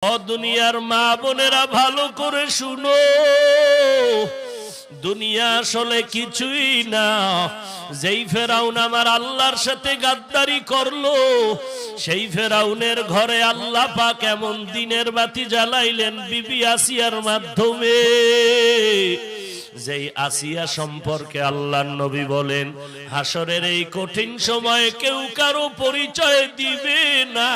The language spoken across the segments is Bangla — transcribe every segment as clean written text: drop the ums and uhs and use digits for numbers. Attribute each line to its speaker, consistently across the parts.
Speaker 1: ও দুনিয়ার মা বোনেরা ভালো করে শুনো, দুনিয়া আসলে কিছুই না। যেই ফেরাউন আমার আল্লাহর সাথে গাদ্দারি করলো, সেই ফেরাউনের ঘরে আল্লাহ পাক এমন দিনের বাতি জ্বালাইলেন বিবি আসিয়ার মাধ্যমে, যেই আসিয়া সম্পর্কে আল্লাহর নবী বলেন, হাসরের এই কঠিন সময়ে কেউ কারো পরিচয় দিবে না।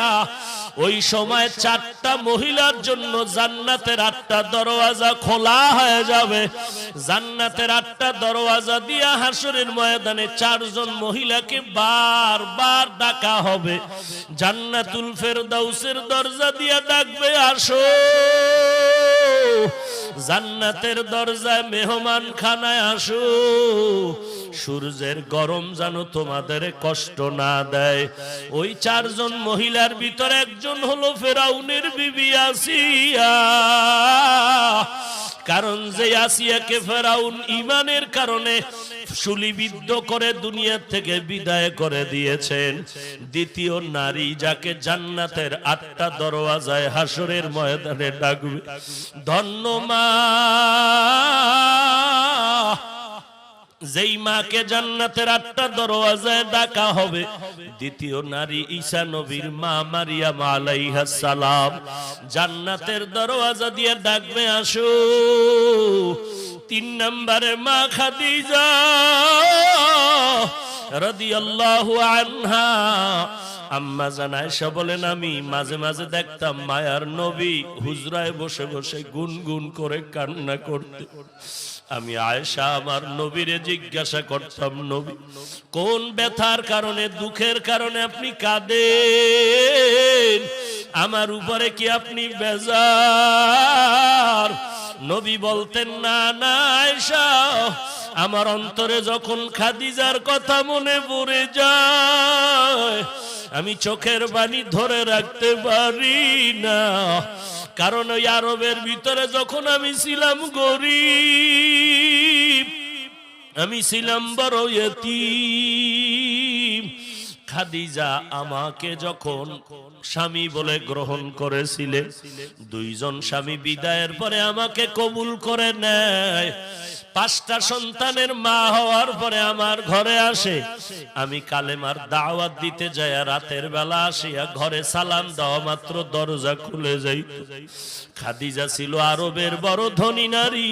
Speaker 1: ওই সময় 4টা মহিলার জন্য জান্নাতের 8টা দরওয়াজা খোলা হয়ে যাবে। জান্নাতের 8টা দরওয়াজা দিয়া হাসরের ময়দানে 4 জন মহিলাকে বারবার ডাকা হবে। জান্নাতুল ফেরদাউসের দরজা দিয়া ডাকবে, আসো। জান্নাতের দরজায় মেহমান খানায় আসো। সূর্যের গরম যেন তোমাদের কষ্ট না দেয়। ওই 4 জন মহিলার ভিতরে একজন হলো ফেরাউনের বিবি আসিয়া। কারণ যে আসিয়াকে ফেরাউন ঈমানের কারণে শুলিবিদ্ধ করে দুনিয়া থেকে বিদায় করে দিয়েছেন, দ্বিতীয় নারী যাকে জান্নাতের 8টা দরওয়াজায় হাসরের ময়দানে ডাকবে। ধন্য মা, যেই মাকে জান্নাতের 8টা দরওয়াজায় ডাকা হবে। দ্বিতীয় নারী ঈসা নবীর মা মারিয়াম আলাইহিস সালাম জান্নাতের দরওয়াজা দিয়ে ডাকবে, আসো। 3 নম্বরে মা খাদিজা রাদিয়াল্লাহু আনহা। আম্মা জান আয়েশা বলেন, আমি মাঝে মাঝে দেখতাম মায়ার নবী হুজরায় বসে বসে গুনগুন করে কান্না করতে। আমি আয়েশা আমার নবীরে জিজ্ঞাসা করতাম, নবী কোন ব্যথার কারণে, দুঃখের কারণে আপনি কাঁদেন? আমার উপরে কি আপনি বেজার? নবী বলতেন, না না আয়েশা, আমার অন্তরে যখন খাদিজার কথা মনে পড়ে যায়, আমি চোখের পানি ধরে রাখতে পারি না। কারণ ওই আরবের ভিতরে যখন আমি ছিলাম গরিব, আমি ছিলাম বড় ইতিম, খাদিজা আমাকে যখন স্বামী বলে গ্রহণ করেছিলেন, 2 জন স্বামী বিদায়ের পরে আমাকে কবুল করে নেয়। 5টা সন্তানের মা হওয়ার পরে আমার ঘরে আসে। আমি কালেমার দাওয়াত দিতে যাই, রাতের বেলা আসিয়া ঘরে সালাম দেওয়া মাত্র দরজা খুলে যাই। খাদিজা ছিল আরবের বড় ধনী নারী,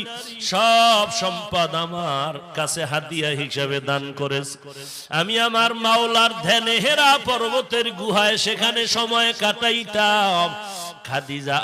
Speaker 1: সব সম্পদ আমার কাছে হাদিয়া হিসেবে দান করেছে। আমি আমার মাওলার ধ্যানে হেরা পর্বতের গুহায় সেখানে সময় কাটাইতাম। খাদিজা